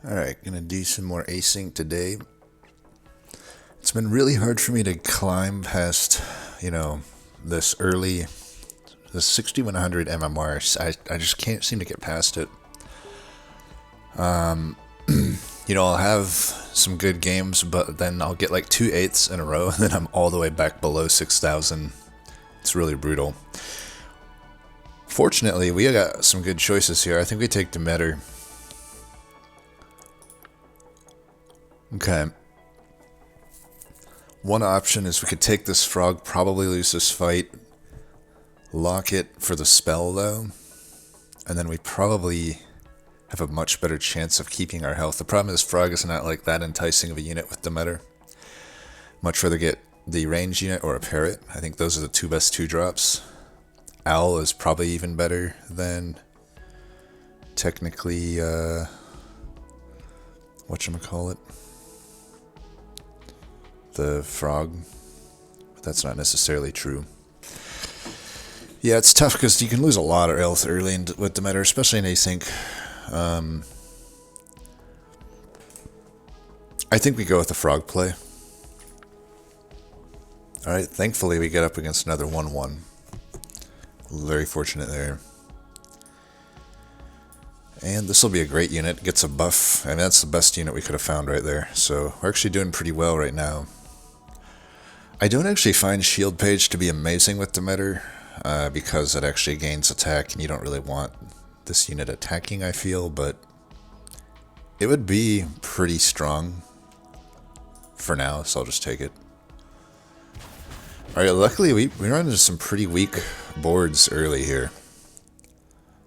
Alright, gonna do some more async today. It's been really hard for me to climb past, this the 6100 MMR. I just can't seem to get past it. I'll have some good games, but then I'll get like 2/8 in a row, and then I'm all the way back below 6,000. It's really brutal. Fortunately, we got some good choices here. I think we take Demeter. Okay. One option is we could take this frog, probably lose this fight, lock it for the spell though, and then we probably have a much better chance of keeping our health. The problem is frog is not like that enticing of a unit with Demeter. Much rather get the range unit or a parrot. I think those are the two best 2-drops. Owl is probably even better than technically, whatchamacallit? The frog. But that's not necessarily true. Yeah, it's tough because you can lose a lot of health early with Demeter, especially in async. I think we go with the frog play. Alright, thankfully we get up against another 1-1. Very fortunate there. And this will be a great unit. Gets a buff. I mean, that's the best unit we could have found right there. So we're actually doing pretty well right now. I don't actually find Shield Page to be amazing with Demeter, because it actually gains attack, and you don't really want this unit attacking, I feel, but it would be pretty strong for now, so I'll just take it. Alright, luckily we run into some pretty weak boards early here.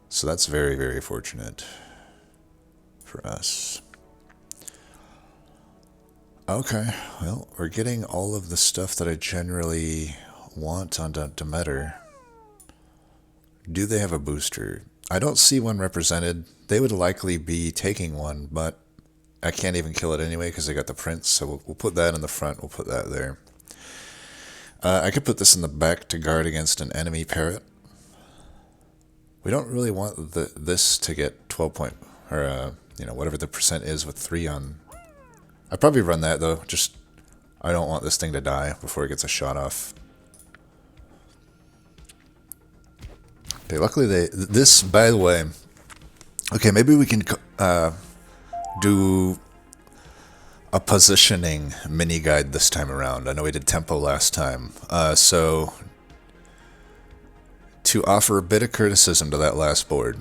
So that's very, very fortunate for us. Okay, well, we're getting all of the stuff that I generally want on Demeter. Do they have a booster? I don't see one represented. They would likely be taking one, but I can't even kill it anyway because they got the prince, so we'll put that in the front, we'll put that there. I could put this in the back to guard against an enemy parrot. We don't really want this to get 12 point, or whatever the percent is with 3 on. I'd probably run that though, just I don't want this thing to die before it gets a shot off. Okay, luckily this, by the way, okay, maybe we can do a positioning mini guide this time around. I know we did tempo last time, so to offer a bit of criticism to that last board,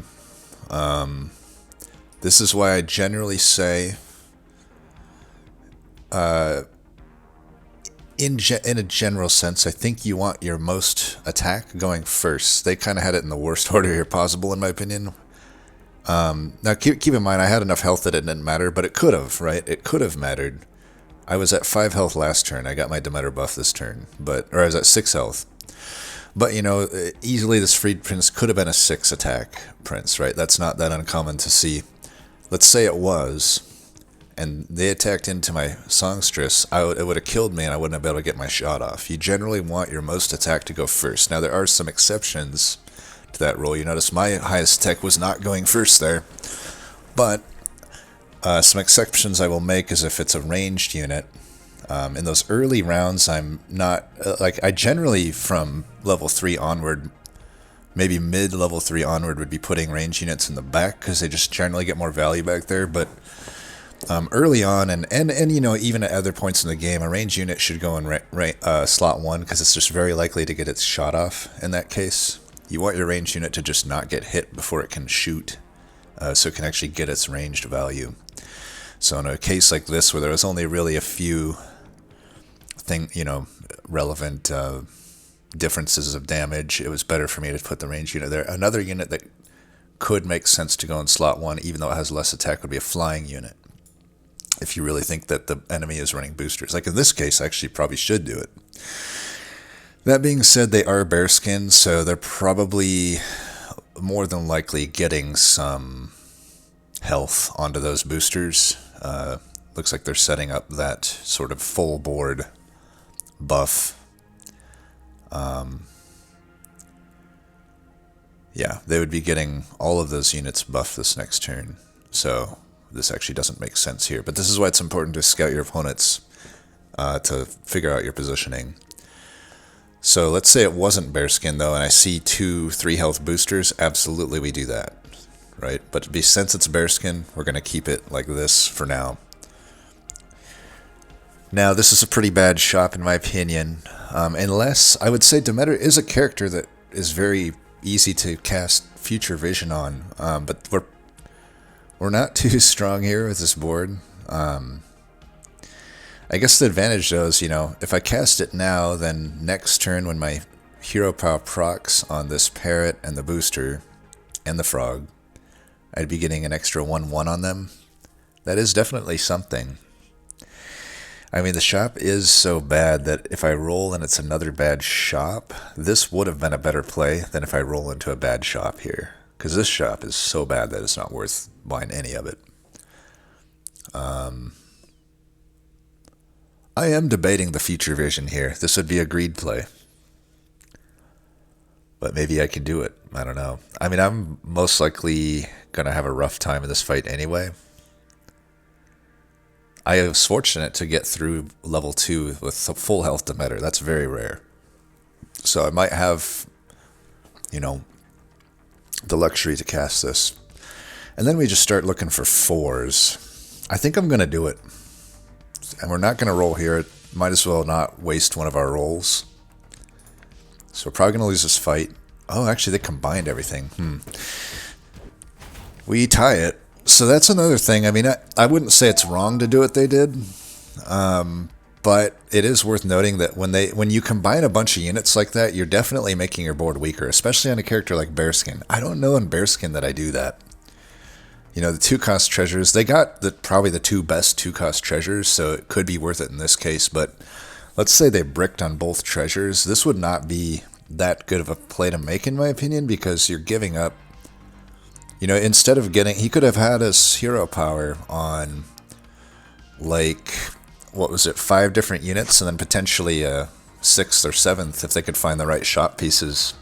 this is why I generally say, in a general sense, I think you want your most attack going first. They kind of had it in the worst order here possible, in my opinion. Now, keep in mind, I had enough health that it didn't matter, but it could have, right? It could have mattered. I was at 5 health last turn. I got my Demeter buff this turn, or I was at 6 health. But, easily this Freed Prince could have been a 6 attack Prince, right? That's not that uncommon to see. Let's say it was, and they attacked into my Songstress, it would have killed me and I wouldn't have been able to get my shot off. You generally want your most attack to go first. Now, there are some exceptions to that rule. You notice my highest attack was not going first there. But some exceptions I will make is if it's a ranged unit. In those early rounds, I'm not, I generally from level 3 onward, maybe mid-level 3 onward, would be putting range units in the back because they just generally get more value back there. But early on, and even at other points in the game, a range unit should go in slot 1 because it's just very likely to get its shot off in that case. You want your range unit to just not get hit before it can shoot, so it can actually get its ranged value. So in a case like this, where there was only really a few relevant differences of damage, it was better for me to put the range unit there. Another unit that could make sense to go in slot 1, even though it has less attack, would be a flying unit. If you really think that the enemy is running boosters. Like in this case, I actually probably should do it. That being said, they are bearskin, so they're probably more than likely getting some health onto those boosters. Looks like they're setting up that sort of full board buff. Yeah, they would be getting all of those units buffed this next turn. So this actually doesn't make sense here. But this is why it's important to scout your opponents to figure out your positioning. So let's say it wasn't Bearskin, though, and I see 2 3 health boosters. Absolutely, we do that, right? But since it's Bearskin, we're going to keep it like this for now. Now, this is a pretty bad shop, in my opinion, unless I would say Demeter is a character that is very easy to cast Future Vision on, but we're not too strong here with this board. I guess the advantage, though, is, if I cast it now, then next turn when my Hero Power procs on this Parrot and the Booster and the Frog, I'd be getting an extra 1/1 on them. That is definitely something. I mean, the shop is so bad that if I roll and it's another bad shop, this would have been a better play than if I roll into a bad shop here. Because this shop is so bad that it's not worth buying any of it. I am debating the Future Vision here. This would be a greed play. But maybe I can do it. I don't know. I mean, I'm most likely going to have a rough time in this fight anyway. I was fortunate to get through level 2 with full health Demeter. That's very rare. So I might have, the luxury to cast this. And then we just start looking for 4s. I think I'm going to do it. And we're not going to roll here. Might as well not waste one of our rolls. So we're probably going to lose this fight. Oh, actually, they combined everything. We tie it. So that's another thing. I mean, I wouldn't say it's wrong to do what they did. But it is worth noting that when you combine a bunch of units like that, you're definitely making your board weaker, especially on a character like Bearskin. I don't know in Bearskin that I do that. The 2-cost treasures, they got probably the 2 best 2-cost treasures, so it could be worth it in this case, but let's say they bricked on both treasures. This would not be that good of a play to make, in my opinion, because you're giving up. Instead of he could have had his hero power on, 5 different units, and then potentially a 6th or 7th if they could find the right shop pieces.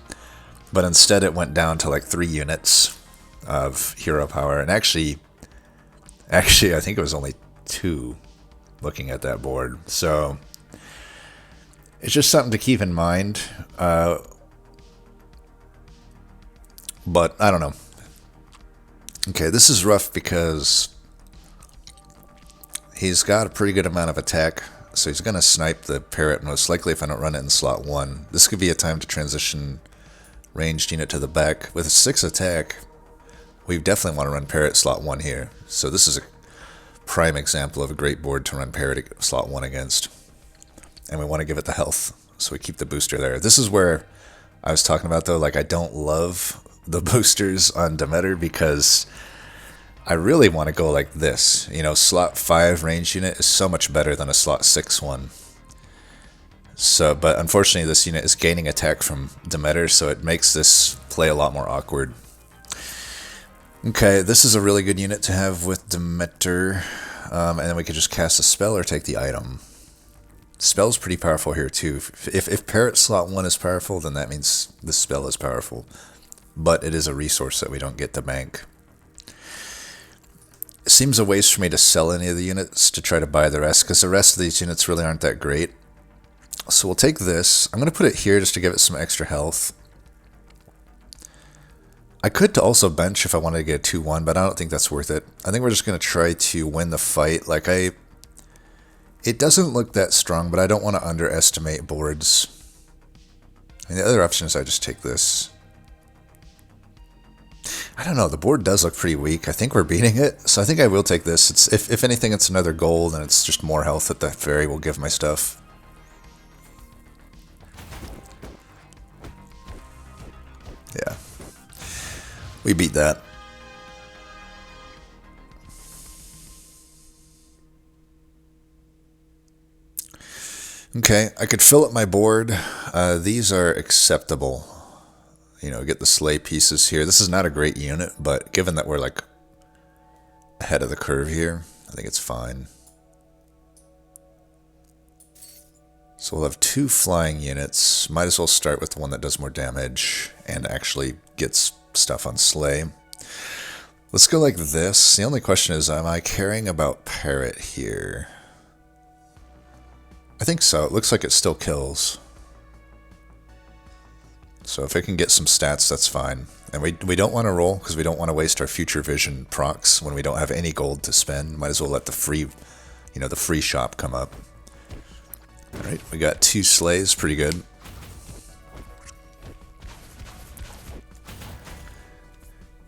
But instead it went down to 3 units of hero power, and actually I think it was only 2 looking at that board. So it's just something to keep in mind. But I don't know. Okay, this is rough because he's got a pretty good amount of attack, so he's going to snipe the Parrot most likely if I don't run it in slot 1. This could be a time to transition ranged unit to the back. With a 6 attack, we definitely want to run Parrot slot 1 here. So this is a prime example of a great board to run Parrot slot 1 against. And we want to give it the health, so we keep the booster there. This is where I was talking about, though, I don't love the boosters on Demeter because I really want to go like this. Slot 5 range unit is so much better than a slot 6 one. So, but unfortunately this unit is gaining attack from Demeter, so it makes this play a lot more awkward. Okay, this is a really good unit to have with Demeter, and then we could just cast a spell or take the item. Spell's pretty powerful here too. If Parrot slot 1 is powerful, then that means the spell is powerful. But it is a resource that we don't get to bank. It seems a waste for me to sell any of the units to try to buy the rest, because the rest of these units really aren't that great. So we'll take this. I'm going to put it here just to give it some extra health. I could also bench if I wanted to get a 2-1, but I don't think that's worth it. I think we're just going to try to win the fight. It doesn't look that strong, but I don't want to underestimate boards. And the other option is I just take this. I don't know, the board does look pretty weak. I think we're beating it, so I think I will take this. If anything, it's another gold, and it's just more health that the fairy will give my stuff. Yeah. We beat that. Okay, I could fill up my board. These are acceptable. Get the sleigh pieces here. This is not a great unit, but given that we're ahead of the curve here, I think it's fine. So we'll have 2 flying units. Might as well start with the one that does more damage and actually gets stuff on sleigh. Let's go like this. The only question is, am I caring about Parrot here? I think so. It looks like it still kills. So if it can get some stats, that's fine. And we don't want to roll because we don't want to waste our future vision procs when we don't have any gold to spend. Might as well let the free, the free shop come up. All right, we got 2 slays, pretty good.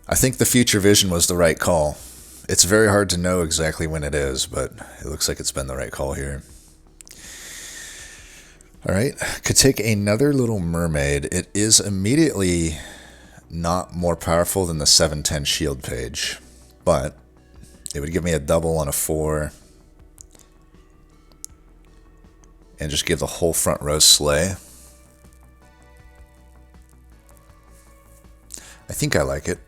I think the future vision was the right call. It's very hard to know exactly when it is, but it looks like it's been the right call here. Alright, could take another Little Mermaid. It is immediately not more powerful than the 710 shield page, but it would give me a double on a 4 and just give the whole front row slay. I think I like it.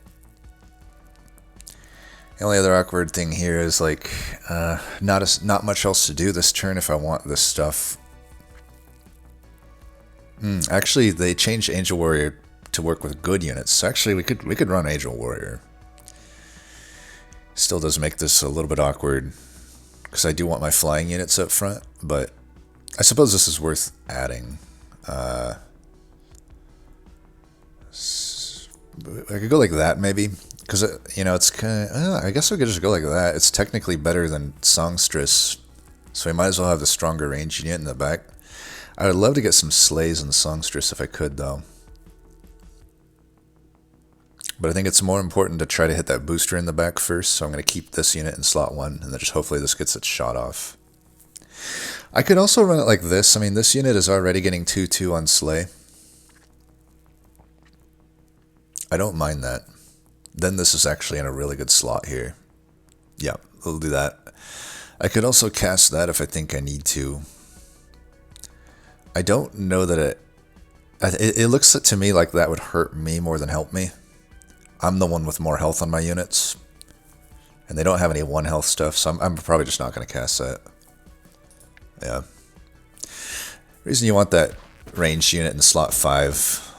The only other awkward thing here is like not much else to do this turn if I want this stuff. Actually, they changed Angel Warrior to work with good units. So actually, we could run Angel Warrior. Still does make this a little bit awkward because I do want my flying units up front, but I suppose this is worth adding. I could go like that maybe. Because, it's kind of... I guess we could just go like that. It's technically better than Songstress. So we might as well have the stronger range unit in the back. I would love to get some slays in Songstress if I could, though. But I think it's more important to try to hit that booster in the back first. So I'm going to keep this unit in slot 1. And then just hopefully this gets its shot off. I could also run it like this. I mean, this unit is already getting 2-2 on slay. I don't mind that. Then this is actually in a really good slot here. Yeah, we'll do that. I could also cast that if I think I need to. I don't know that it looks to me like that would hurt me more than help me. I'm the one with more health on my units. And they don't have any 1 health stuff, so I'm probably just not going to cast that. Yeah. Reason you want that ranged unit in slot 5...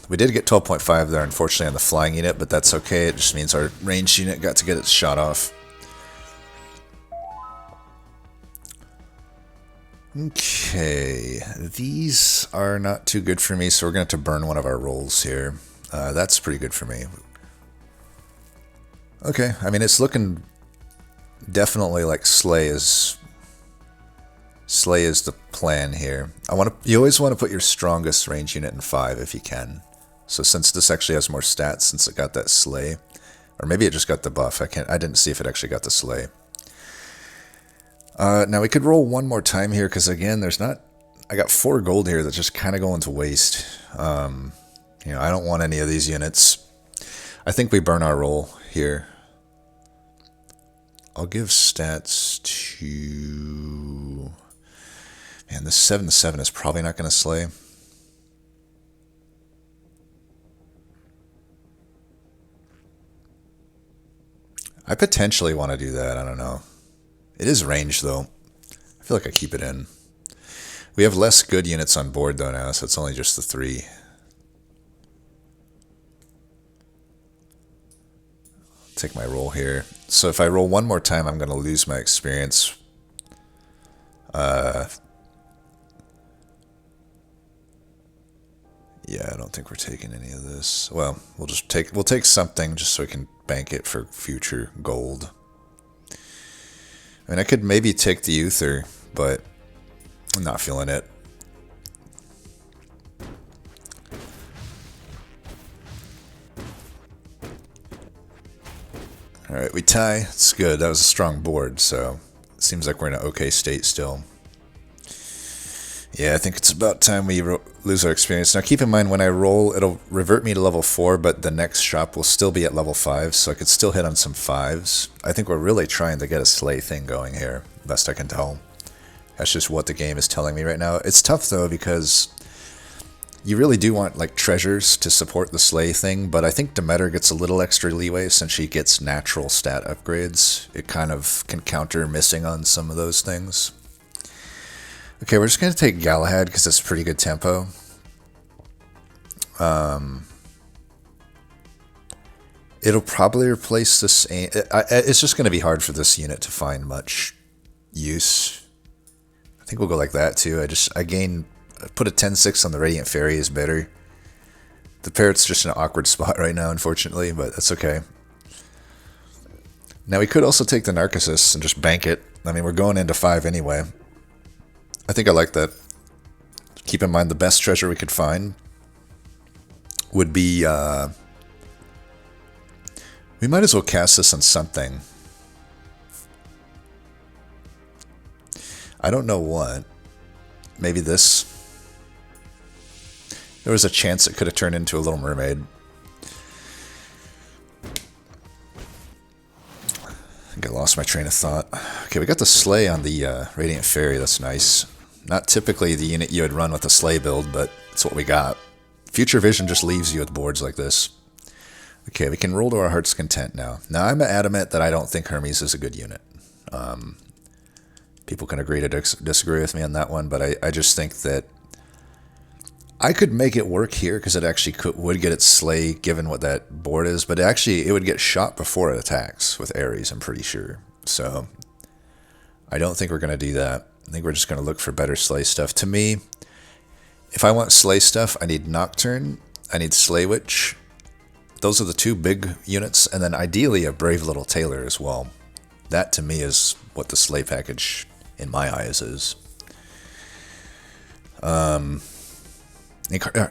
we did get 12.5 there, unfortunately, on the flying unit, but that's okay. It just means our ranged unit got to get its shot off. Okay, these are not too good for me, so we're going to have to burn one of our rolls here. That's pretty good for me. Okay, I mean, it's looking definitely like Slay is the plan here. You always want to put your strongest range unit in 5 if you can. So since this actually has more stats, since it got that Slay, or maybe it just got the buff. I didn't see if it actually got the Slay. Now we could roll one more time here because again, I got 4 gold here that's just kind of going to waste. I don't want any of these units. I think we burn our roll here. I'll give stats to... Man, this 7-7 is probably not going to slay. I potentially want to do that. I don't know. It is ranged, though. I feel like I keep it in. We have less good units on board, though, now, so it's only just the 3. Take my roll here. So if I roll one more time, I'm going to lose my experience. Yeah, I don't think we're taking any of this. Well, we'll take something just so we can bank it for future gold. I mean, I could maybe take the Uther, but I'm not feeling it. Alright, we tie. It's good. That was a strong board, so it seems like we're in an okay state still. Yeah, I think it's about time we lose our experience. Now keep in mind, when I roll, it'll revert me to level 4, but the next shop will still be at level 5, so I could still hit on some 5s. I think we're really trying to get a slay thing going here, best I can tell. That's just what the game is telling me right now. It's tough, though, because you really do want like treasures to support the slay thing, but I think Demeter gets a little extra leeway since she gets natural stat upgrades. It kind of can counter missing on some of those things. Okay, we're just going to take Galahad because it's pretty good tempo. It'll probably replace this. It's just going to be hard for this unit to find much use. I think we'll go like that too. I put a 10-6 on the Radiant Fairy is better. The Parrot's just in an awkward spot right now, unfortunately, but that's okay. Now we could also take the Narcissus and just bank it. I mean, we're going into 5 anyway. I think I like that. Keep in mind the best treasure we could find would be... we might as well cast this on something. I don't know what. Maybe this. There was a chance it could have turned into a Little Mermaid. I think I lost my train of thought. Okay, we got the Sleigh on the Radiant Fairy. That's nice. Not typically the unit you would run with a Sleigh build, but it's what we got. Future Vision just leaves you with boards like this. Okay, we can roll to our heart's content now. Now, I'm adamant that I don't think Hermes is a good unit. People can agree to disagree with me on that one, but I just think that I could make it work here because it actually would get its Sleigh given what that board is, but it would get shot before it attacks with Ares, I'm pretty sure. So I don't think we're going to do that. I think we're just going to look for better Sleigh stuff. To me, if I want Sleigh stuff, I need Nocturne, I need Sleigh Witch. Those are the 2 big units, and then ideally a Brave Little Tailor as well. That to me is what the Sleigh package in my eyes is.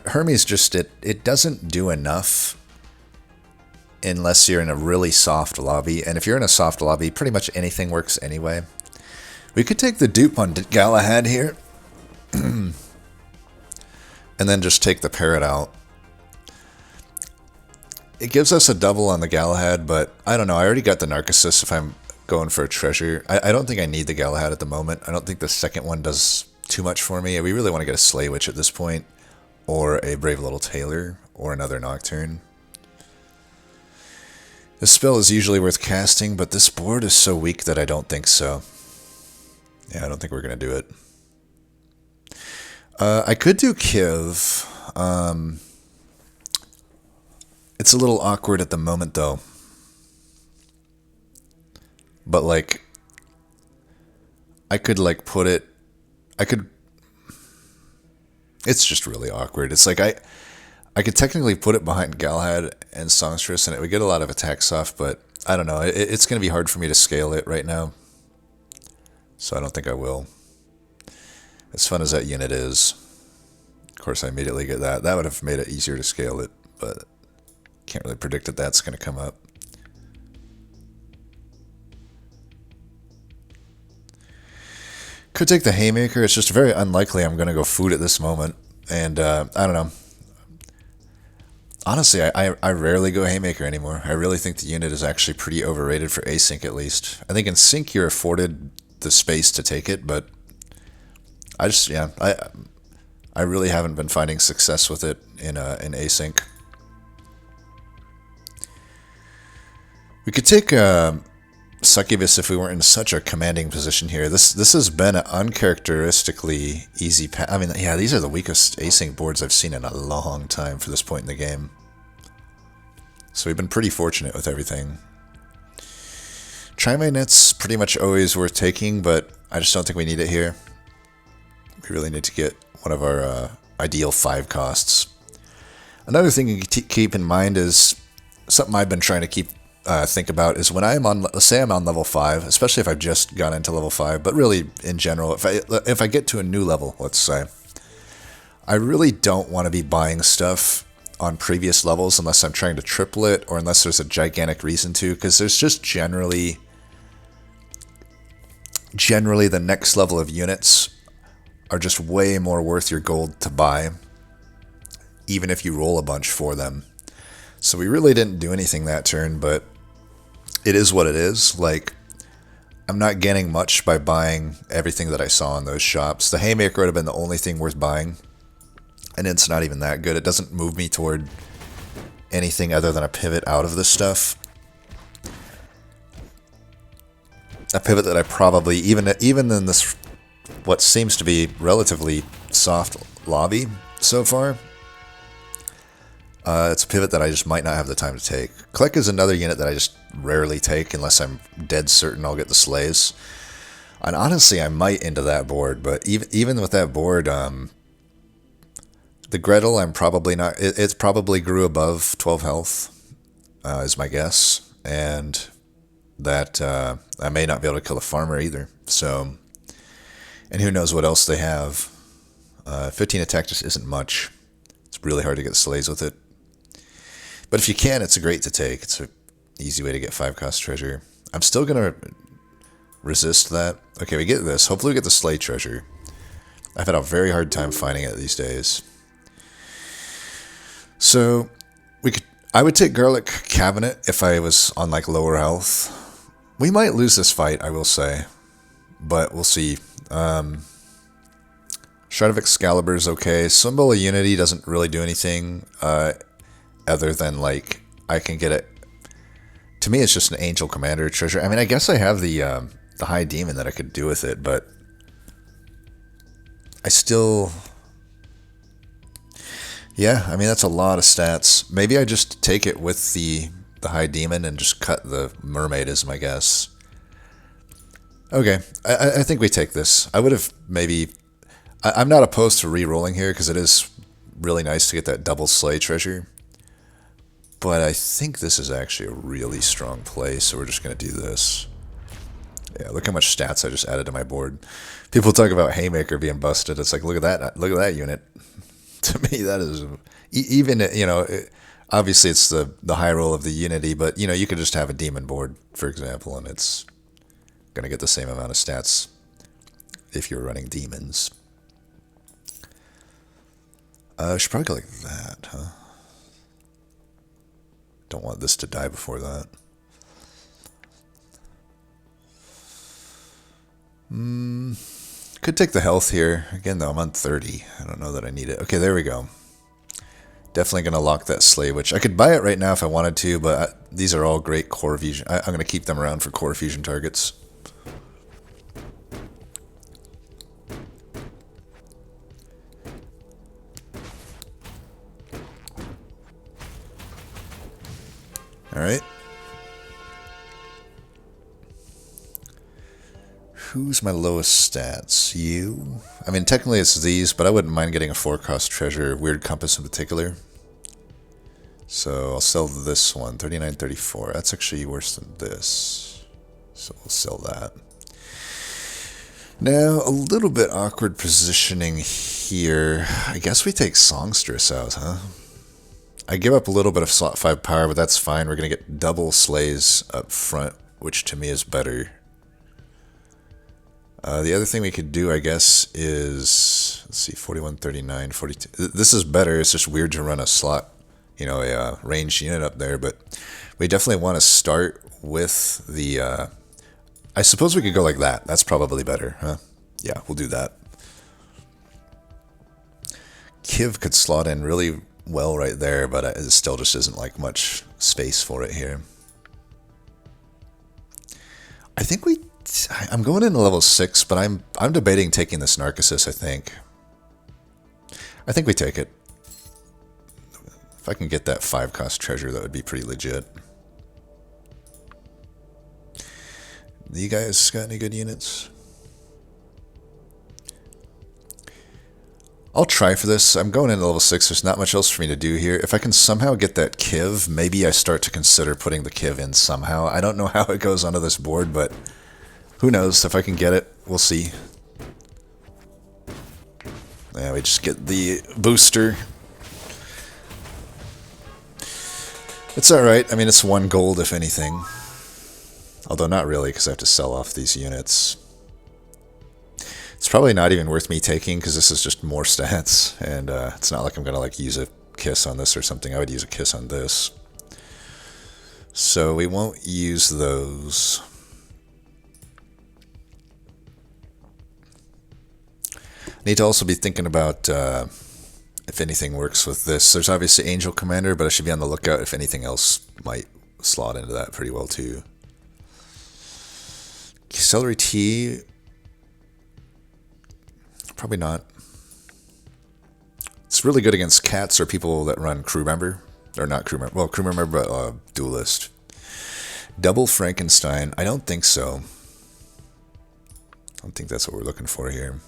Hermes just, it doesn't do enough unless you're in a really soft lobby. And if you're in a soft lobby, pretty much anything works anyway. We could take the dupe on Galahad here. And then just take the Parrot out. It gives us a double on the Galahad, but I don't know. I already got the Narcissus if I'm going for a treasure. I don't think I need the Galahad at the moment. I don't think the second one does too much for me. We really want to get a Sleigh Witch at this point. Or a Brave Little Tailor, or another Nocturne. This spell is usually worth casting, but this board is so weak that I don't think so. Yeah, I don't think we're going to do it. I could do Kiv. It's a little awkward at the moment, though. But, like, I could, like, put it... It's just really awkward. It's like I could technically put it behind Galahad and Songstress, and it would get a lot of attacks off, but I don't know. It's going to be hard for me to scale it right now. So I don't think I will. As fun as that unit is. Of course, I immediately get that. That would have made it easier to scale it, but can't really predict that that's going to come up. Could take the Haymaker. It's just very unlikely I'm going to go food at this moment. And I don't know. Honestly, I rarely go Haymaker anymore. I really think the unit is actually pretty overrated for async at least. I think in sync you're afforded the space to take it, but I really haven't been finding success with it in async. We could take Succubus if we weren't in such a commanding position here. This has been an uncharacteristically easy path. I mean, yeah, these are the weakest async boards I've seen in a long time for this point in the game. So we've been pretty fortunate with everything. Tri-Magnet's pretty much always worth taking, but I just don't think we need it here. We really need to get one of our ideal 5 costs. Another thing you can keep in mind is something I've been trying to think about is when I'm on, let's say I'm on level 5, especially if I've just gone into level 5, but really in general, if I get to a new level, let's say, I really don't want to be buying stuff on previous levels unless I'm trying to triple it or unless there's a gigantic reason to, because there's just generally the next level of units are just way more worth your gold to buy, even if you roll a bunch for them. So we really didn't do anything that turn, but it is what it is. Like, I'm not getting much by buying everything that I saw in those shops. The Haymaker would have been the only thing worth buying, and it's not even that good. It doesn't move me toward anything other than a pivot out of this stuff. A pivot that I probably, even in this, what seems to be relatively soft lobby so far, It's a pivot that I just might not have the time to take. Click is another unit that I just rarely take unless I'm dead certain I'll get the slays. And honestly, I might into that board, but even with that board, the Gretel, I'm probably not. It probably grew above 12 health, is my guess, and that I may not be able to kill a farmer either. So, and who knows what else they have. 15 attack just isn't much. It's really hard to get slays with it. But if you can, it's great to take. It's an easy way to get 5-cost treasure. I'm still going to resist that. Okay, we get this. Hopefully we get the slay treasure. I've had a very hard time finding it these days. So, I would take Garlic Cabinet if I was on like lower health. We might lose this fight, I will say. But we'll see. Shard of Excalibur is okay. Symbol of Unity doesn't really do anything other than like I can get it. To me, it's just an Angel Commander treasure. I mean, I guess I have the High Demon that I could do with it, but I still... Yeah, I mean, that's a lot of stats. Maybe I just take it with the High Demon and just cut the Mermaid as my guess. Okay, I think we take this. I would have maybe... I'm not opposed to re-rolling here because it is really nice to get that double slay treasure. But I think this is actually a really strong play, so we're just going to do this. Yeah, look how much stats I just added to my board. People talk about Haymaker being busted. It's like, look at that unit. To me, that is... Even, you know, obviously it's the high roll of the Unity, but, you know, you could just have a Demon board, for example, and it's going to get the same amount of stats if you're running Demons. I should probably go like that, huh? Don't want this to die before that. Could take the health here. Again, though, I'm on 30. I don't know that I need it. Okay, there we go. Definitely going to lock that Slay Witch. I could buy it right now if I wanted to, but these are all great core fusion. I'm going to keep them around for core fusion targets. Alright. Who's my lowest stats? You? I mean, technically it's these, but I wouldn't mind getting a 4-cost treasure, Weird Compass in particular. So I'll sell this one, 39.34. That's actually worse than this. So we'll sell that. Now, a little bit awkward positioning here. I guess we take Songstress out, huh? I give up a little bit of slot 5 power, but that's fine. We're going to get double slays up front, which to me is better. The other thing we could do, I guess, is... Let's see, 41, 39, 42... This is better. It's just weird to run a slot, you know, a ranged unit up there, but we definitely want to start with the... I suppose we could go like that. That's probably better, huh? Yeah, we'll do that. Kiv could slot in really well right there, but it still just isn't like much space for it here. I think I'm going into level 6, but I'm debating taking this Narcissus, I think. I think we take it. If I can get that 5-cost treasure, that would be pretty legit. You guys got any good units? I'll try for this. I'm going into level 6. There's not much else for me to do here. If I can somehow get that Kiv, maybe I start to consider putting the Kiv in somehow. I don't know how it goes onto this board, but who knows? If I can get it, we'll see. Yeah, we just get the booster. It's alright. I mean, it's 1 gold, if anything. Although not really, because I have to sell off these units. It's probably not even worth me taking, because this is just more stats. And it's not like I'm going to like use a kiss on this or something. I would use a kiss on this. So we won't use those. Need to also be thinking about if anything works with this. There's obviously Angel Commander, but I should be on the lookout if anything else might slot into that pretty well too. Celery tea, probably not. It's really good against cats or people that run crew member, Or not crew member. Well, crew member, but duelist. Double Frankenstein. I don't think so. I don't think that's what we're looking for here.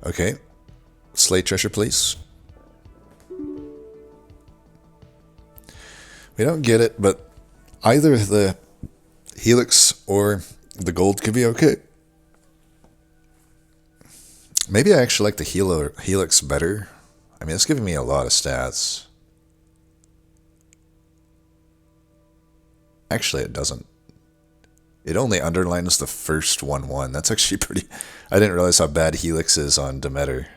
Okay. Slay treasure, please. We don't get it, but either the helix or the gold could be okay. Maybe I actually like the helix better. I mean, it's giving me a lot of stats. Actually, it doesn't. It only underlines the first 1/1. That's actually pretty... I didn't realize how bad helix is on Demeter.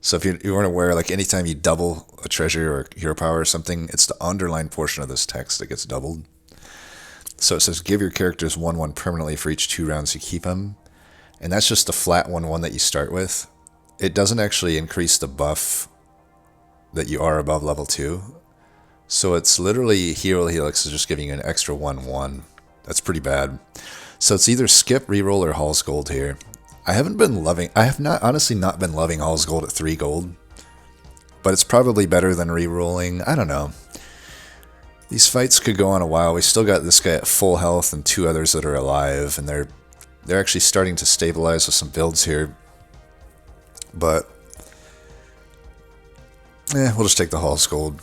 So if you weren't aware, like anytime you double a treasure or hero power or something, it's the underlined portion of this text that gets doubled. So it says, give your characters 1/1 permanently for each 2 rounds you keep them. And that's just the flat 1/1 that you start with. It doesn't actually increase the buff that you are above level 2. So it's literally Hero Helix is just giving you an extra 1/1. That's pretty bad. So it's either skip, reroll, or Hall's Gold here. I have honestly not been loving Hall's Gold at 3 gold. But it's probably better than rerolling. I don't know. These fights could go on a while. We still got this guy at full health and 2 others that are alive, and they're actually starting to stabilize with some builds here. But we'll just take the Hall's Gold.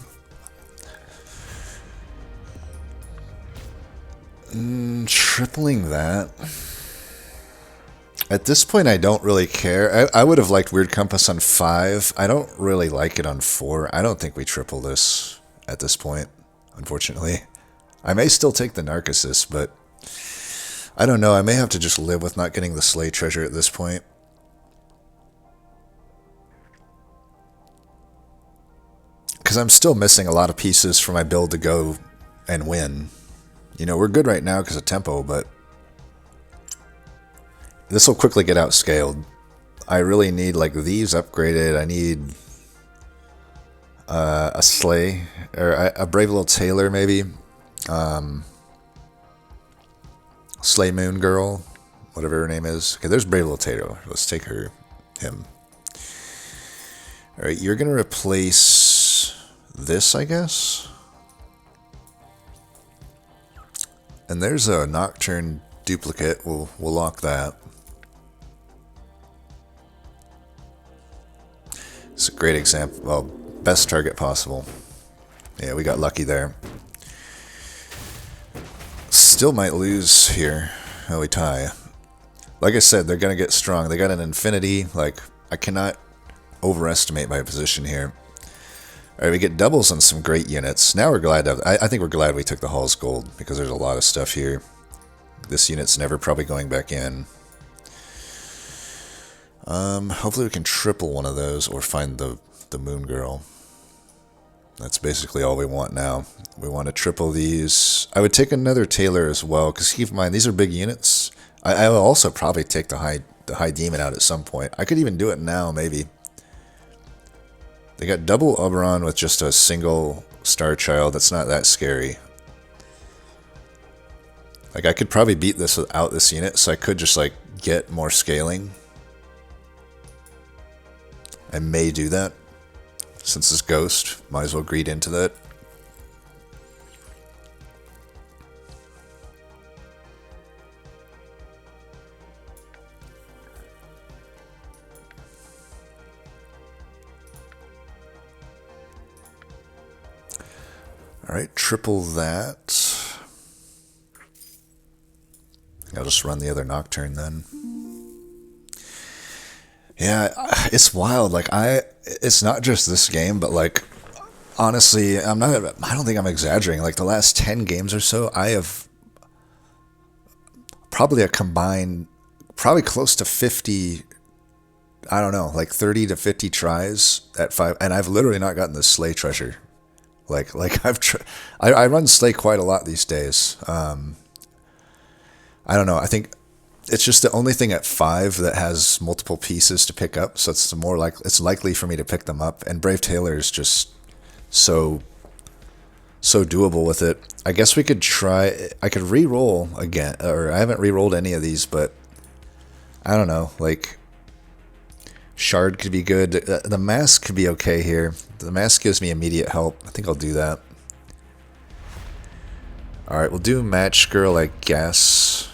Tripling that. At this point, I don't really care. I would have liked Weird Compass on 5. I don't really like it on 4. I don't think we triple this at this point, unfortunately. I may still take the Narcissus, but I don't know. I may have to just live with not getting the Slay treasure at this point. Because I'm still missing a lot of pieces for my build to go and win. You know, we're good right now because of tempo, but this will quickly get outscaled. I really need, like, these upgraded. I need a Slay, or a Brave Little Tailor, maybe. Slay Moon Girl, whatever her name is. Okay, there's Brave Little Tailor. Let's take him. Alright, you're going to replace this, I guess? And there's a Nocturne duplicate. We'll lock that. It's a great example. Well, best target possible. Yeah, we got lucky there. Still might lose here. Oh, we tie. Like I said, they're going to get strong. They got an infinity. Like, I cannot overestimate my position here. Alright, we get doubles on some great units. Now we're glad to I think we're glad we took the Hall's Gold, because there's a lot of stuff here. This unit's never probably going back in. Hopefully we can triple one of those, or find the Moon Girl. That's basically all we want now. We want to triple these. I would take another Tailor as well, because keep in mind, these are big units. I will also probably take the High Demon out at some point. I could even do it now, maybe. They got double Oberon with just a single Star Child. That's not that scary. Like, I could probably beat this without this unit, so I could just, like, get more scaling. I may do that. Since this Ghost, might as well greed into that. Alright, triple that. I'll just run the other Nocturne then. Yeah, it's wild. Like, it's not just this game, but, like, honestly, I don't think I'm exaggerating. Like, the last 10 games or so, I have probably a combined, probably close to 50, I don't know, like 30 to 50 tries at 5, and I've literally not gotten the Slay treasure. Like I run Slay quite a lot these days. I don't know. I think it's just the only thing at 5 that has multiple pieces to pick up, so it's likely for me to pick them up. And Brave Tailor is just so doable with it. I guess we could try. I could re-roll again, or I haven't re-rolled any of these, but I don't know. Like, Shard could be good. The mask could be okay here. The mask gives me immediate help. I think I'll do that. Alright, we'll do Match Girl, I guess.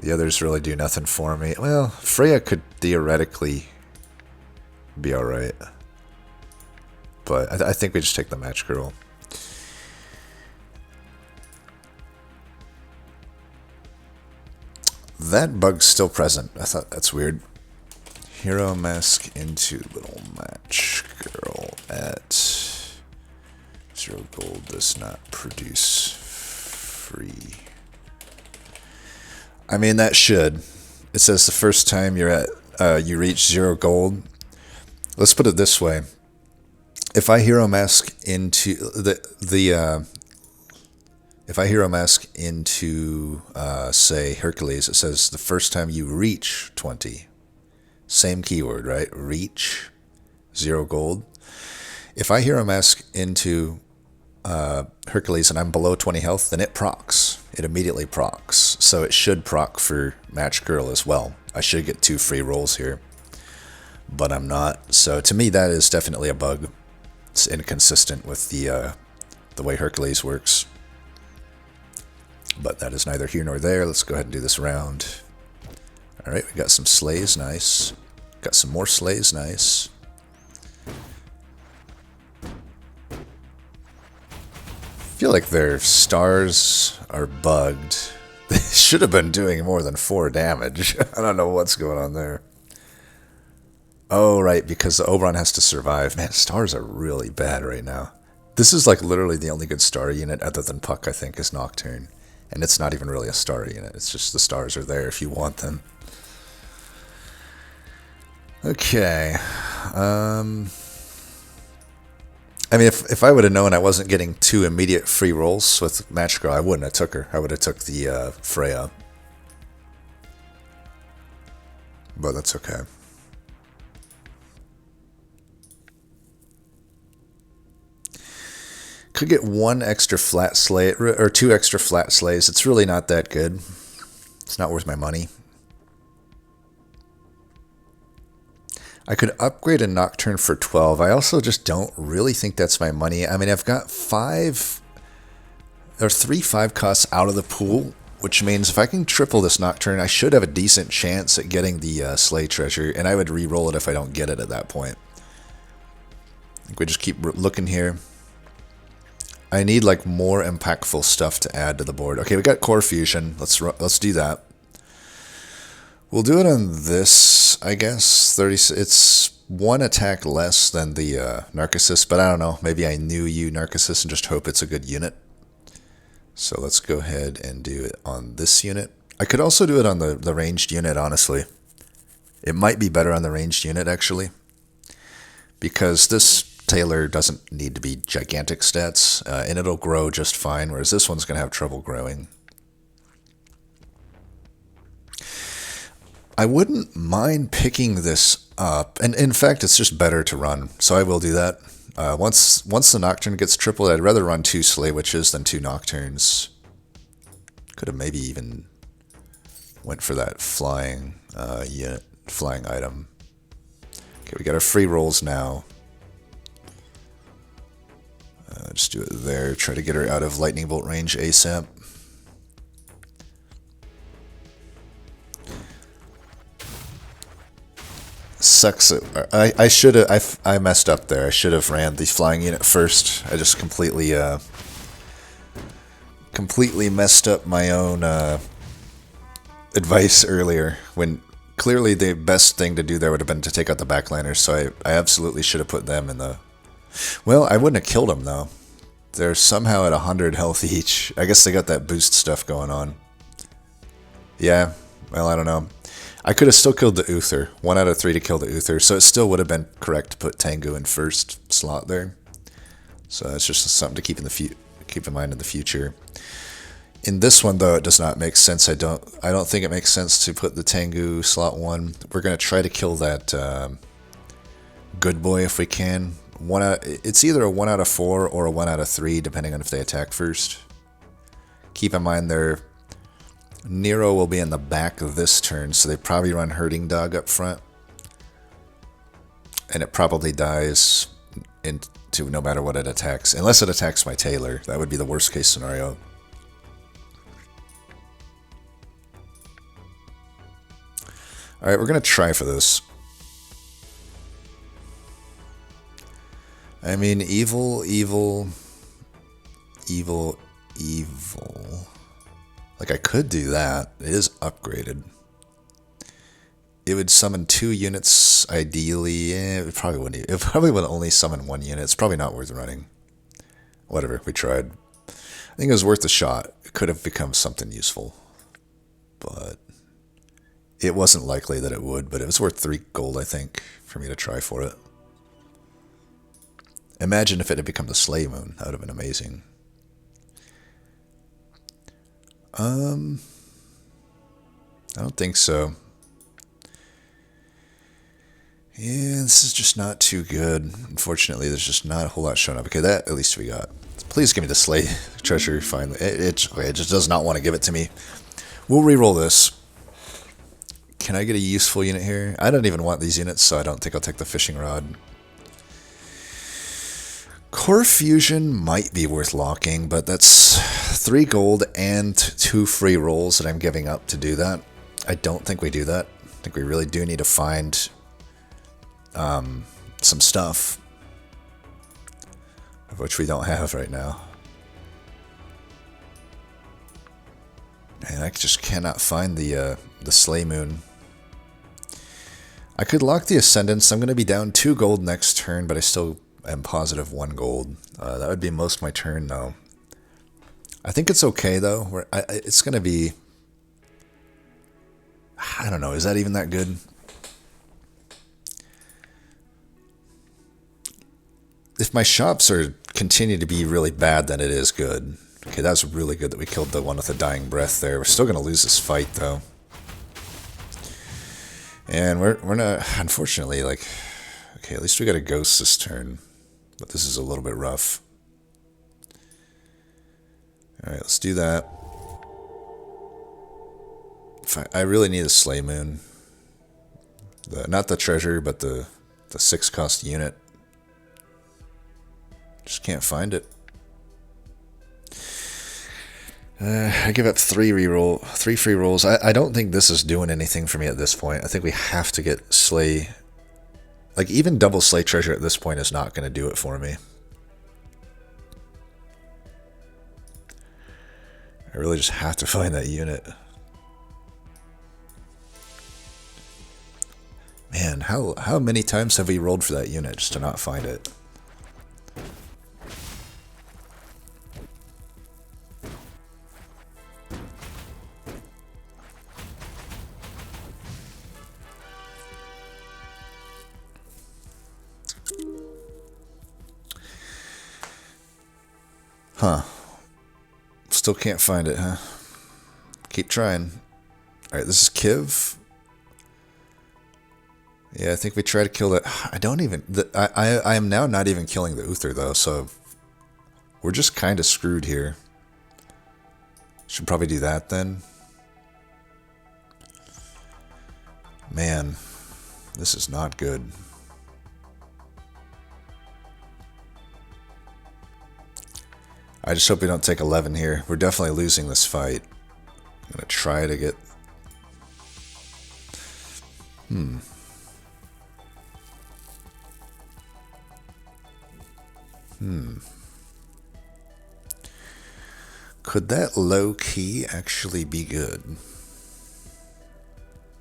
The others really do nothing for me. Well, Freya could theoretically be alright. But I think we just take the Match Girl. That bug's still present. I thought that's weird. Hero mask into little Match Girl at 0 gold does not produce free. I mean, that should. It says the first time you're at you reach 0 gold. Let's put it this way. If I hero mask into if I hero mask into say Hercules, it says the first time you reach 20. Same keyword, right? Reach 0 gold. If I hero mask into Hercules and I'm below 20 health, then it procs. It immediately procs. So it should proc for Match Girl as well. I should get 2 free rolls here. But I'm not. So to me, that is definitely a bug. It's inconsistent with the way Hercules works. But that is neither here nor there. Let's go ahead and do this round. Alright, we got some slays, nice. Got some more slays, nice. I feel like their stars are bugged. They should have been doing more than 4 damage. I don't know what's going on there. Oh, right, because the Oberon has to survive. Man, stars are really bad right now. This is like literally the only good star unit other than Puck, I think, is Nocturne. And it's not even really a star unit. It's just the stars are there if you want them. Okay. I mean, if I would have known I wasn't getting 2 immediate free rolls with Match Girl, I wouldn't have took her. I would have took the Freya. But that's okay. Could get 1 extra flat slay, or 2 extra flat slays. It's really not that good. It's not worth my money. I could upgrade a Nocturne for 12. I also just don't really think that's my money. I mean, I've got 3 5 costs out of the pool, which means if I can triple this Nocturne, I should have a decent chance at getting the Slay Treasure, and I would re-roll it if I don't get it at that point. I think we just keep looking here. I need like more impactful stuff to add to the board. Okay, we got Core Fusion. Let's do that. We'll do it on this, I guess. 30. It's 1 attack less than the Narcissus, but I don't know. Maybe I knew you, Narcissus, and just hope it's a good unit. So let's go ahead and do it on this unit. I could also do it on the ranged unit, honestly. It might be better on the ranged unit, actually. Because this Taylor doesn't need to be gigantic stats, and it'll grow just fine, whereas this one's going to have trouble growing. I wouldn't mind picking this up, and in fact, it's just better to run, so I will do that. Once the Nocturne gets tripled, I'd rather run 2 Slay Witches than 2 Nocturnes. Could have maybe even went for that flying flying item. Okay, we got our free rolls now. Just do it there. Try to get her out of lightning bolt range ASAP. Sucks. I should have. I messed up there. I should have ran the flying unit first. I just completely messed up my own advice earlier. When clearly the best thing to do there would have been to take out the backliners. So I absolutely should have put them in the. Well, I wouldn't have killed them though. They're somehow at 100 health each. I guess they got that boost stuff going on. Yeah. Well, I don't know. I could have still killed the Uther. 1 out of 3 to kill the Uther, so it still would have been correct to put Tengu in first slot there. So that's just something to keep in mind in the future. In this one, though, it does not make sense. I don't think it makes sense to put the Tengu slot 1. We're gonna try to kill that good boy if we can. It's either a 1 out of 4 or a 1 out of 3, depending on if they attack first. Keep in mind they're Nero will be in the back of this turn, so they probably run Herding Dog up front. And it probably dies into no matter what it attacks. Unless it attacks my Tailor. That would be the worst case scenario. Alright, we're going to try for this. I mean, evil. Like, I could do that. It is upgraded. It would summon 2 units, ideally. It probably wouldn't. It probably would only summon 1 unit. It's probably not worth running. Whatever, we tried. I think it was worth a shot. It could have become something useful. But it wasn't likely that it would, but it was worth 3 gold, I think, for me to try for it. Imagine if it had become the Slay Moon. That would have been amazing. I don't think so. Yeah, this is just not too good. Unfortunately, there's just not a whole lot showing up. Okay, that at least we got. Please give me the Slay treasure finally. It just does not want to give it to me. We'll re-roll this. Can I get a useful unit here? I don't even want these units, so I don't think I'll take the Fishing Rod. Core Fusion might be worth locking, but that's 3 gold and 2 free rolls that I'm giving up to do that. I don't think we do that. I think we really do need to find some stuff, of which we don't have right now. And I just cannot find the Slay Moon. I could lock the Ascendance. I'm going to be down 2 gold next turn, but I still am positive 1 gold. That would be most of my turn, though. I think it's okay, though. It's going to be... I don't know. Is that even that good? If my shops continue to be really bad, then it is good. Okay, that's really good that we killed the one with the dying breath there. We're still going to lose this fight, though. And we're not... Unfortunately, like... Okay, at least we got a ghost this turn. But this is a little bit rough. Alright, let's do that. I really need a Slay Moon. Not the treasure, but the 6-cost unit. Just can't find it. I give up 3 free rolls. I don't think this is doing anything for me at this point. I think we have to get Slay. Like, even double Slay treasure at this point is not going to do it for me. I really just have to find that unit. Man, how many times have we rolled for that unit just to not find it? Huh. Still can't find it, huh? Keep trying. Alright, this is Kiv. Yeah, I think we try to kill that. I don't even... I am now not even killing the Uther, though, so... We're just kind of screwed here. Should probably do that, then. Man. This is not good. I just hope we don't take 11 here. We're definitely losing this fight. I'm going to try to get... Could that low key actually be good?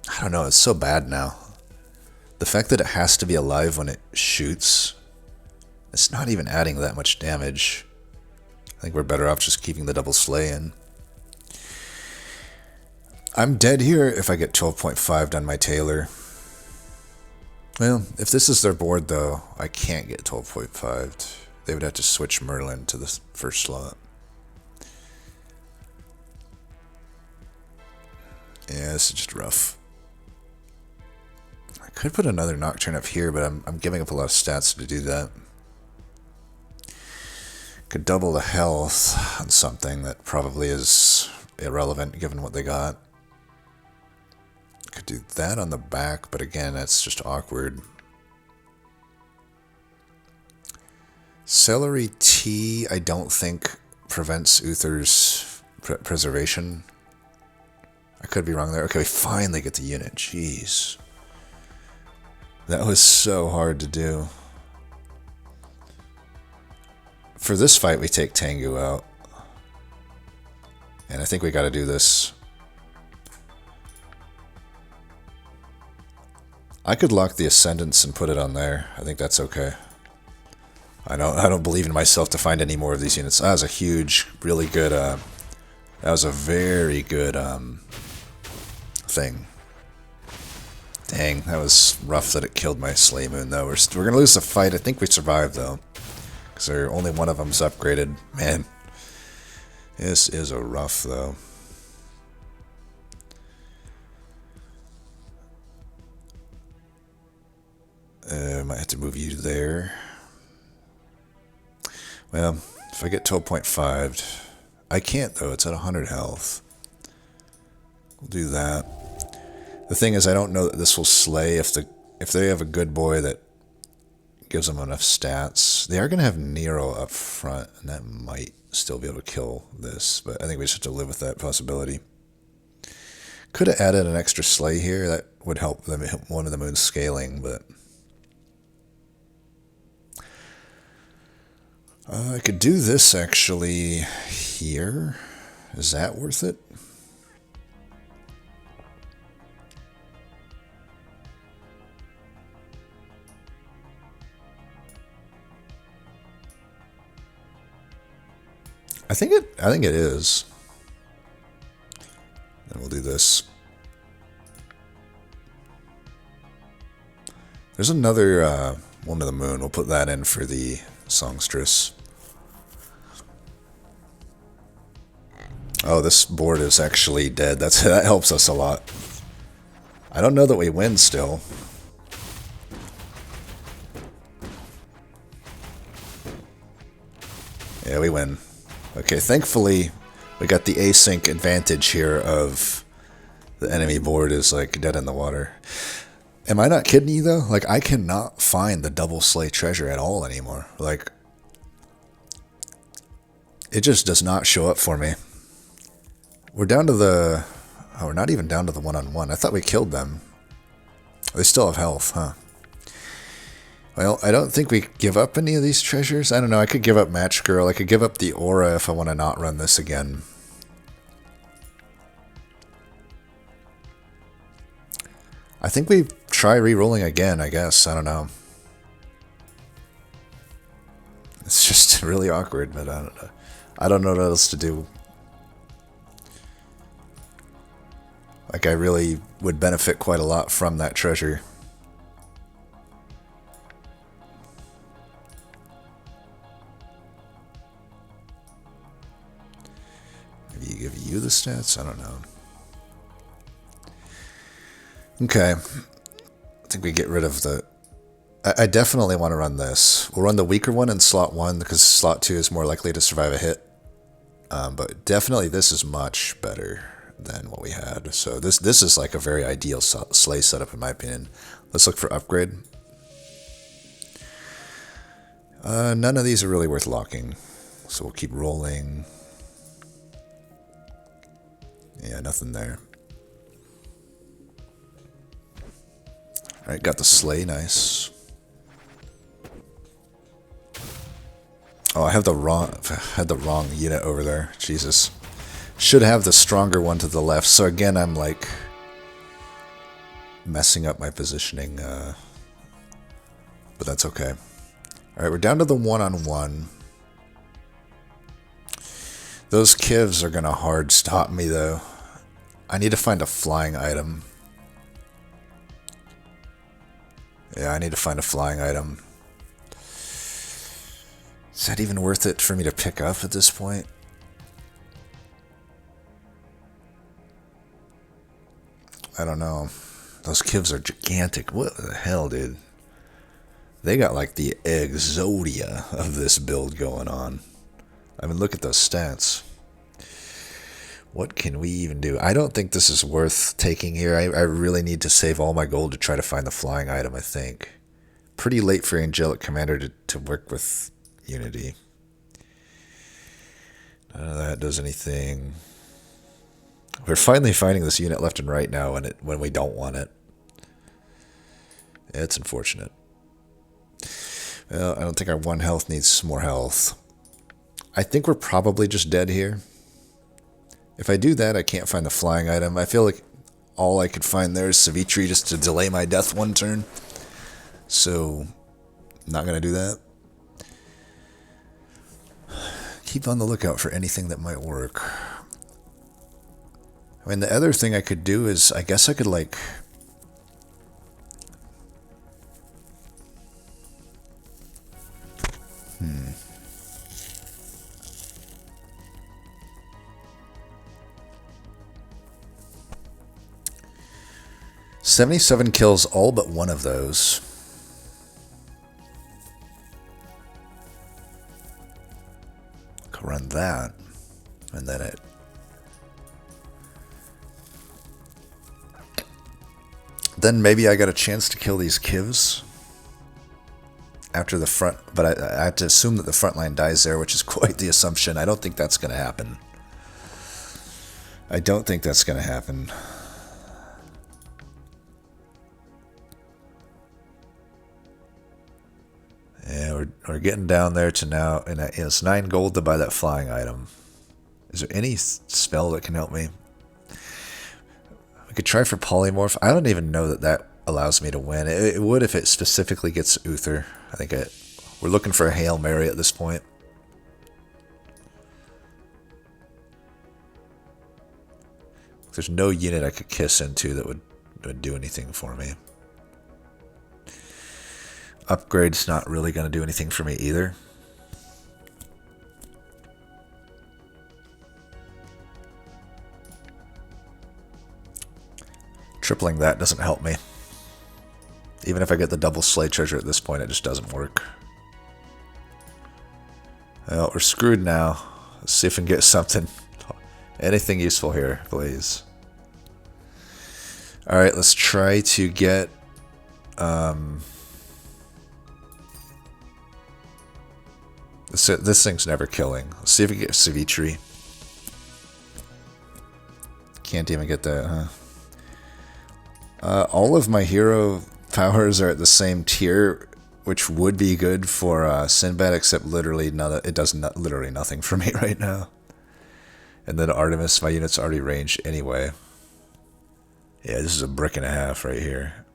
I don't know, it's so bad now. The fact that it has to be alive when it shoots, it's not even adding that much damage. I think we're better off just keeping the double Slay in. I'm dead here if I get 12.5 on my Tailor. Well, if this is their board, though, I can't get 12.5. They would have to switch Merlin to the first slot. Yeah, this is just rough. I could put another Nocturne up here, but I'm giving up a lot of stats to do that. Could double the health on something that probably is irrelevant given what they got. Could do that on the back, but again, that's just awkward. Celery tea, I don't think prevents Uther's preservation. I could be wrong there. Okay, we finally get the unit. Jeez. That was so hard to do. For this fight, we take Tengu out. And I think we gotta do this. I could lock the Ascendants and put it on there. I think that's okay. I don't believe in myself to find any more of these units. That was a huge, really good, that was a very good, thing. Dang, that was rough that it killed my Slay Moon, though. We're gonna lose the fight. I think we survived, though. Because only one of them's upgraded. Man, this is a rough, though. Might have to move you there. Well, if I get 12.5, I can't, though. It's at 100 health. We'll do that. The thing is, I don't know that this will slay if they have a good boy that gives them enough stats. They are going to have Nero up front, and that might still be able to kill this, but I think we just have to live with that possibility. Could have added an extra slay here. That would help them hit one of the moons scaling, but I could do this actually here. Is that worth it? I think it is. And we'll do this. There's another one of the moon. We'll put that in for the songstress. Oh, this board is actually dead. That helps us a lot. I don't know that we win still. Yeah, we win. Okay, thankfully, we got the async advantage here of the enemy board is like dead in the water. Am I not kidding you though? Like, I cannot find the double slay treasure at all anymore. Like, it just does not show up for me. We're down to the... Oh, we're not even down to the one-on-one. I thought we killed them. They still have health, huh? Well, I don't think we give up any of these treasures. I don't know. I could give up Match Girl. I could give up the Aura if I want to not run this again. I think we try re-rolling again, I guess. I don't know. It's just really awkward, but I don't know. I don't know what else to do. Like, I really would benefit quite a lot from that treasure. Maybe give you the stats? I don't know. Okay. I think we get rid of the... I definitely want to run this. We'll run the weaker one in slot 1 because slot 2 is more likely to survive a hit. But definitely this is much better than what we had. So this is like a very ideal slay setup in my opinion. Let's look for upgrade. None of these are really worth locking. So we'll keep rolling. Yeah, nothing there. Alright, got the slay, nice. Oh, I had the wrong unit over there. Jesus. Should have the stronger one to the left. So again, I'm like messing up my positioning. But that's okay. Alright, we're down to the one-on-one. Those Kivs are going to hard stop me, though. I need to find a flying item. Yeah, I need to find a flying item. Is that even worth it for me to pick up at this point? I don't know. Those Kivs are gigantic. What the hell, dude? They got like the Exodia of this build going on. I mean, look at those stats. What can we even do? I don't think this is worth taking here. I really need to save all my gold to try to find the flying item, I think. Pretty late for Angelic Commander to work with Unity. None of that does anything. We're finally finding this unit left and right now when we don't want it. It's unfortunate. Well, I don't think our 1 health needs more health. I think we're probably just dead here. If I do that, I can't find the flying item. I feel like all I could find there is Savitri just to delay my death 1 turn. So, I'm not going to do that. Keep on the lookout for anything that might work. I mean, the other thing I could do is, I guess I could, like... 77 kills all but one of those. Could run that. And then it. Then maybe I got a chance to kill these Kivs after the front, but I have to assume that the front line dies there, which is quite the assumption. I don't think that's going to happen. I don't think that's going to happen. Yeah, we're getting down there to now, and it's 9 gold to buy that flying item. Is there any spell that can help me? We could try for polymorph. I don't even know that allows me to win. It would if it specifically gets Uther. I think we're looking for a Hail Mary at this point. There's no unit I could kiss into that would do anything for me. Upgrade's not really going to do anything for me either. Tripling that doesn't help me. Even if I get the double slay treasure at this point, it just doesn't work. Well, we're screwed now. Let's see if we can get something. Anything useful here, please. Alright, let's try to get... This thing's never killing. Let's see if we get Savitri. Can't even get that, huh? All of my hero powers are at the same tier, which would be good for Sinbad, except literally it does literally nothing for me right now. And then Artemis, my unit's already ranged anyway. Yeah, this is a brick and a half right here.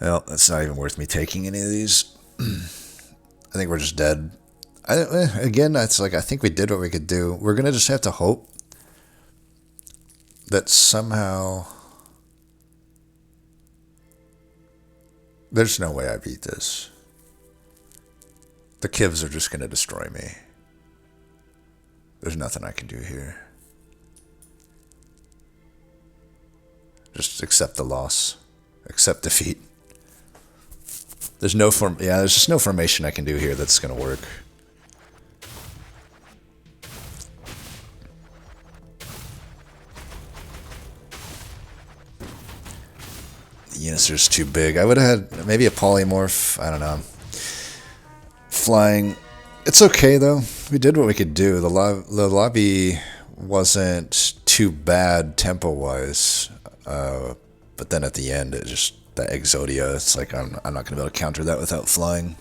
Well, that's not even worth me taking any of these. I think we're just dead. Again, that's like I think we did what we could do. We're gonna just have to hope that somehow there's no way I beat this. The Kivs are just gonna destroy me. There's nothing I can do here. Just accept the loss. Accept defeat. There's just no formation I can do here that's gonna work. The units are just too big. I would have had maybe a polymorph. I don't know. Flying. It's okay though. We did what we could do. The lobby wasn't too bad tempo-wise, but then at the end it just. That Exodia, it's like I'm not going to be able to counter that without flying.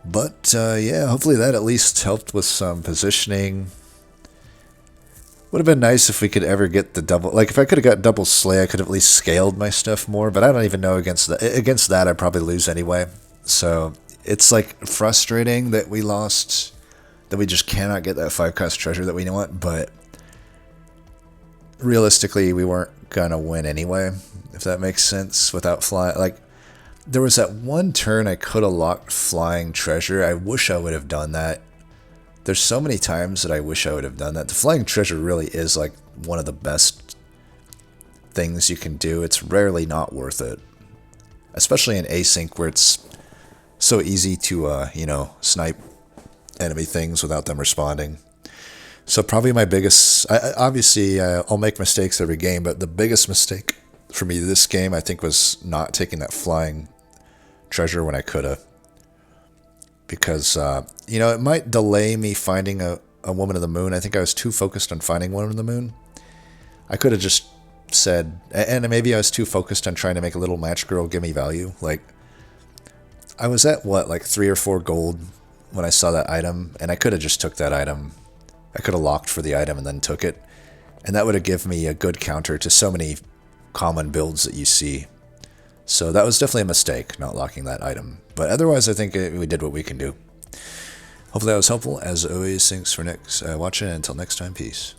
But, yeah, hopefully that at least helped with some positioning. Would have been nice if we could ever get the double... Like, if I could have got double slay, I could have at least scaled my stuff more. But I don't even know against that. Against that, I'd probably lose anyway. So, it's, like, frustrating that we lost... That we just cannot get that 5-cost treasure that we want. But, realistically, we weren't going to win anyway. If that makes sense, without flying. Like, there was that one turn I could have locked flying treasure. I wish I would have done that. There's so many times that I wish I would have done that. The flying treasure really is like one of the best things you can do. It's rarely not worth it. Especially in async where it's so easy to, you know, snipe enemy things without them responding. So probably my biggest, obviously I'll make mistakes every game, but the biggest mistake for me this game I think was not taking that flying treasure when I could have, because it might delay me finding a woman of the moon. I think I was too focused on finding woman of the moon. I could have just said, and maybe I was too focused on trying to make a little match girl give me value. Like, I was at what, like 3 or 4 gold when I saw that item, and I could have just took that item. I could have locked for the item and then took it, and that would have given me a good counter to so many common builds that you see. So that was definitely a mistake, not locking that item. But otherwise, I think we did what we can do. Hopefully that was helpful. As always, thanks for watching, and until next time, peace.